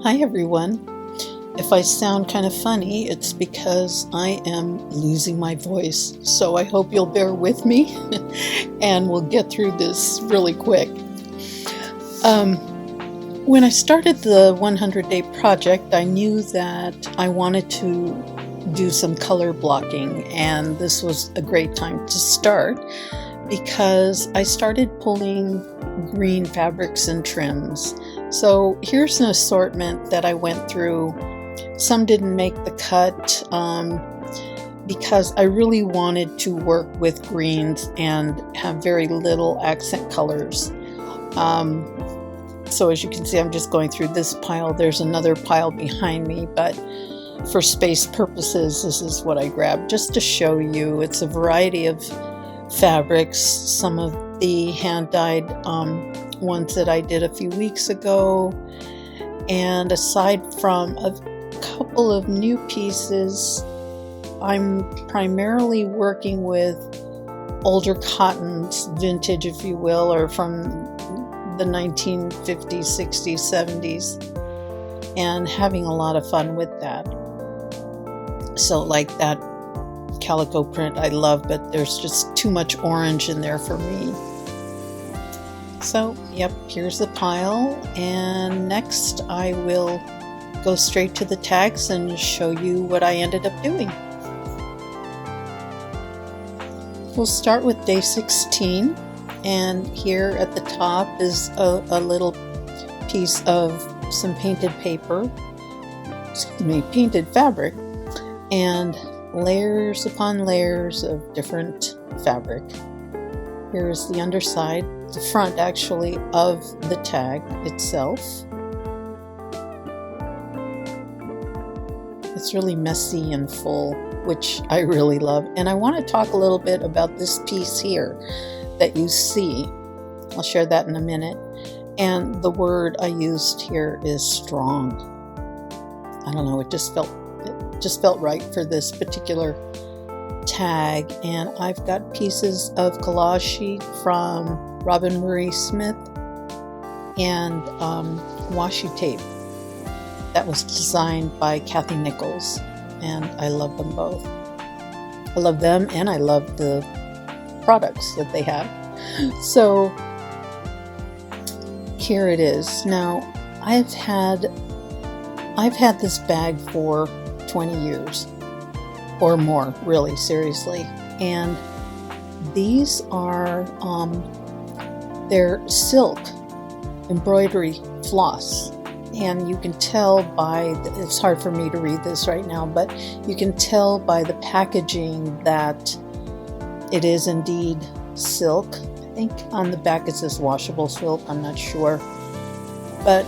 Hi everyone. If I sound kind of funny, it's because I am losing my voice. So I hope you'll bear with me and we'll get through this really quick. When I started the 100-day project, I knew that I wanted to do some color blocking, and this was a great time to start because I started pulling green fabrics and trims. So here's an assortment that I went through. Some didn't make the cut because I really wanted to work with greens and have very little accent colors. So as you can see, I'm just going through this pile. There's another pile behind me, but for space purposes, this is what I grabbed just to show you. It's a variety of fabrics, some of the hand-dyed ones that I did a few weeks ago, and aside from a couple of new pieces, I'm primarily working with older cottons, vintage if you will, or from the 1950s, 60s, 70s, and having a lot of fun with that. So like that calico print I love, but there's just too much orange in there for me. So yep, here's the pile, and next I will go straight to the tags and show you what I ended up doing. We'll start with day 16, and here at the top is a little piece of some painted paper, painted fabric, and layers upon layers of different fabric. Here is the underside, the front actually, of the tag itself. It's really messy and full, which I really love. And I want to talk a little bit about this piece here that you see. I'll share that in a minute. And the word I used here is strong. I don't know, it just felt right for this particular tag. And I've got pieces of collage sheet from Roben Smith and washi tape that was designed by Cathy Nichols, and I love them both. I love them, and I love the products that they have. So here it is. Now I've had this bag for 20 years or more, really, seriously. And these are they're silk embroidery floss, and you can tell by it's hard for me to read this right now, but you can tell by the packaging that it is indeed silk. I think on the back it says washable silk, I'm not sure. But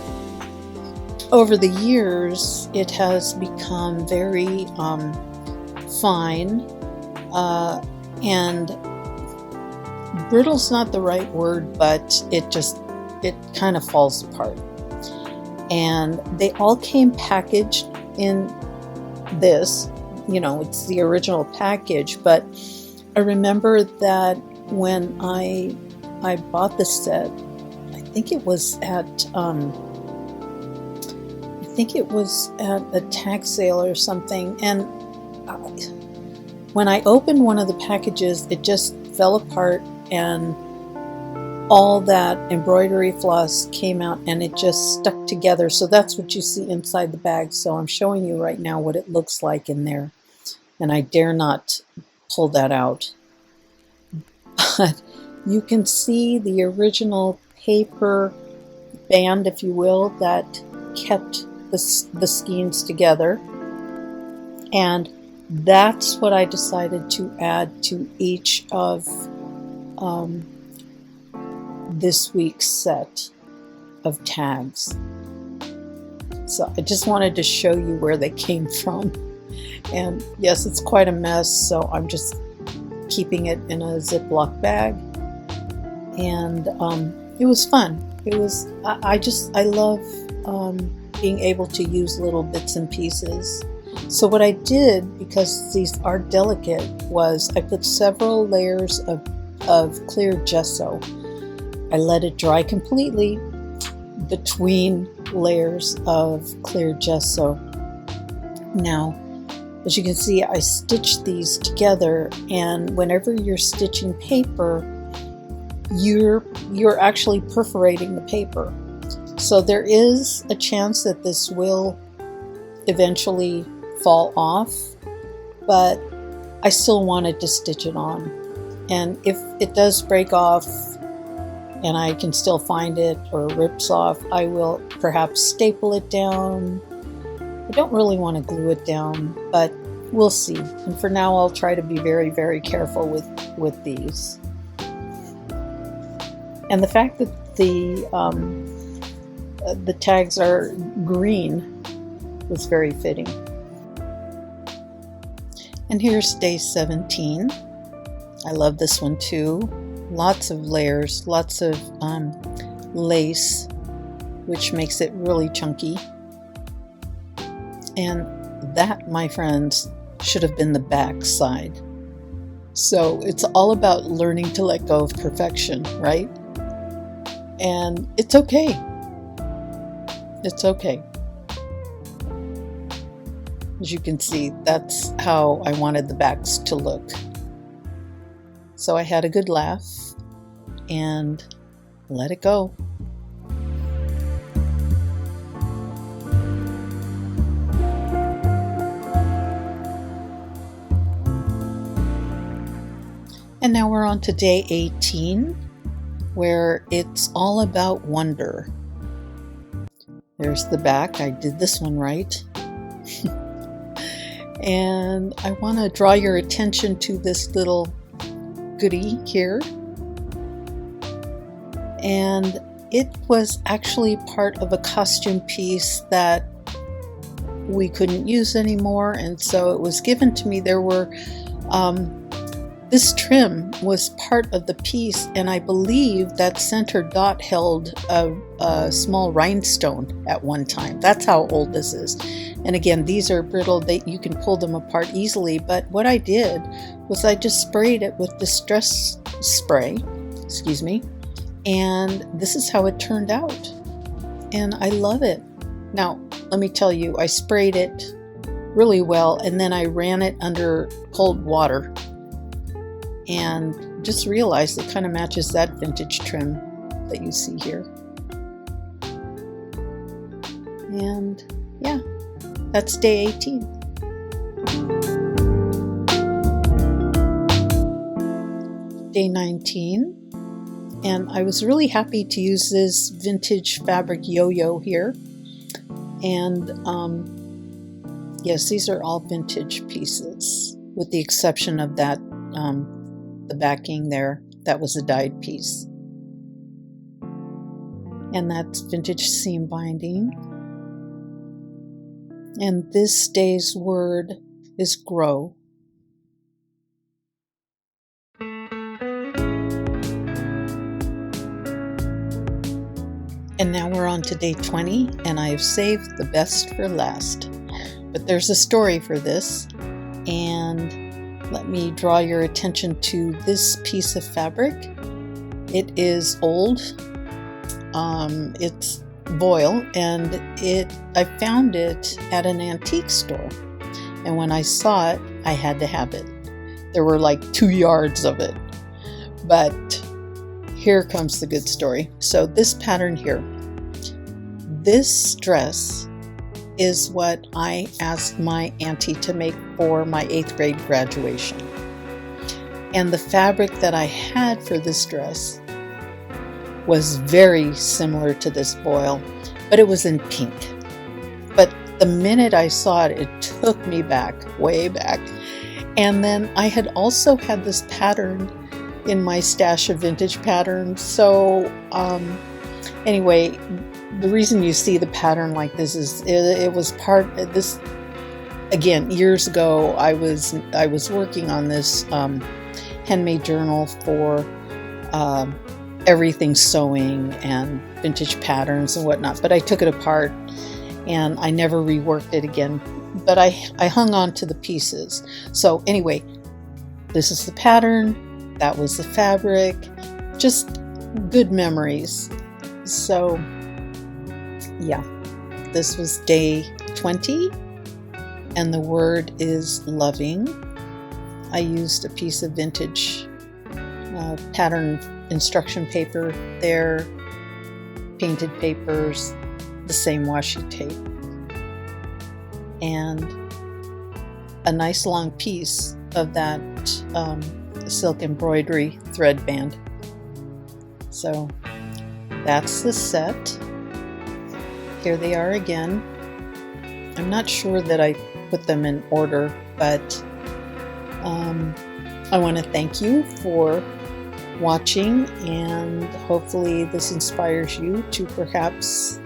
over the years it has become very fine, and brittle's not the right word, but it kind of falls apart. And they all came packaged in this, it's the original package, but I remember that when I bought the set, I think it was at a tag sale or something, and when I opened one of the packages, it just fell apart, and all that embroidery floss came out and it just stuck together. So that's what you see inside the bag. So I'm showing you right now what it looks like in there, and I dare not pull that out. But you can see the original paper band, if you will, that kept the skeins together, and that's what I decided to add to each of this week's set of tags. So I just wanted to show you where they came from, and yes, it's quite a mess, so I'm just keeping it in a Ziploc bag, and it was fun. I love being able to use little bits and pieces. So what I did, because these are delicate, was I put several layers of clear gesso. I let it dry completely, between layers of clear gesso. Now, as you can see, I stitched these together, and whenever you're stitching paper, you're actually perforating the paper. So there is a chance that this will eventually fall off, but I still wanted to stitch it on. And if it does break off and I can still find it, or rips off, I will perhaps staple it down. I don't really want to glue it down, but we'll see. And for now, I'll try to be very, very careful with these. And the fact that the tags are green was very fitting. And here's day 17. I love this one too. Lots of layers, lots of lace, which makes it really chunky. And that, my friends, should have been the back side. So it's all about learning to let go of perfection, right? And it's okay. It's okay. As you can see, that's how I wanted the backs to look. So I had a good laugh and let it go. And now we're on to day 18, where it's all about wonder. There's the back. I did this one right. And I want to draw your attention to this little goodie here. And it was actually part of a costume piece that we couldn't use anymore, and so it was given to me. There were this trim was part of the piece, and I believe that center dot held a small rhinestone at one time. That's how old this is. And again, these are brittle. You can pull them apart easily, but what I did was I just sprayed it with distress spray, and this is how it turned out. And I love it. Now, let me tell you, I sprayed it really well, and then I ran it under cold water. And just realized it kind of matches that vintage trim that you see here. And yeah, that's day 18. Day 19. And I was really happy to use this vintage fabric yo-yo here. And yes, these are all vintage pieces, with the exception of that the backing there, that was a dyed piece. And that's vintage seam binding. And this day's word is grow. And now we're on to day 20, and I have saved the best for last. But there's a story for this, and let me draw your attention to this piece of fabric. It is old. It's voile, and I found it at an antique store. And when I saw it, I had to have it. There were like 2 yards of it. But here comes the good story. So this pattern here, this dress is what I asked my auntie to make for my 8th grade graduation. And the fabric that I had for this dress was very similar to this voile, but it was in pink. But the minute I saw it, it took me back, way back. And then I had also had this pattern in my stash of vintage patterns. So anyway, the reason you see the pattern like this is it was part of this. Again, years ago, I was working on this handmade journal for everything sewing and vintage patterns and whatnot. But I took it apart and I never reworked it again. But I hung on to the pieces. So anyway, this is the pattern. That was the fabric. Just good memories. So Yeah, this was day 20, and the word is loving. I used a piece of vintage pattern instruction paper there, painted papers, the same washi tape, and a nice long piece of that silk embroidery thread band. So that's the set. Here they are again. I'm not sure that I put them in order, but I want to thank you for watching, and hopefully this inspires you to perhaps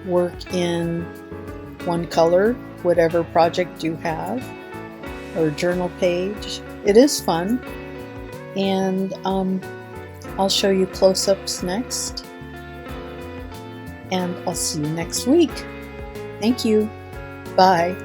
work in one color, whatever project you have, or journal page. It is fun, and I'll show you close-ups next, and I'll see you next week. Thank you. Bye.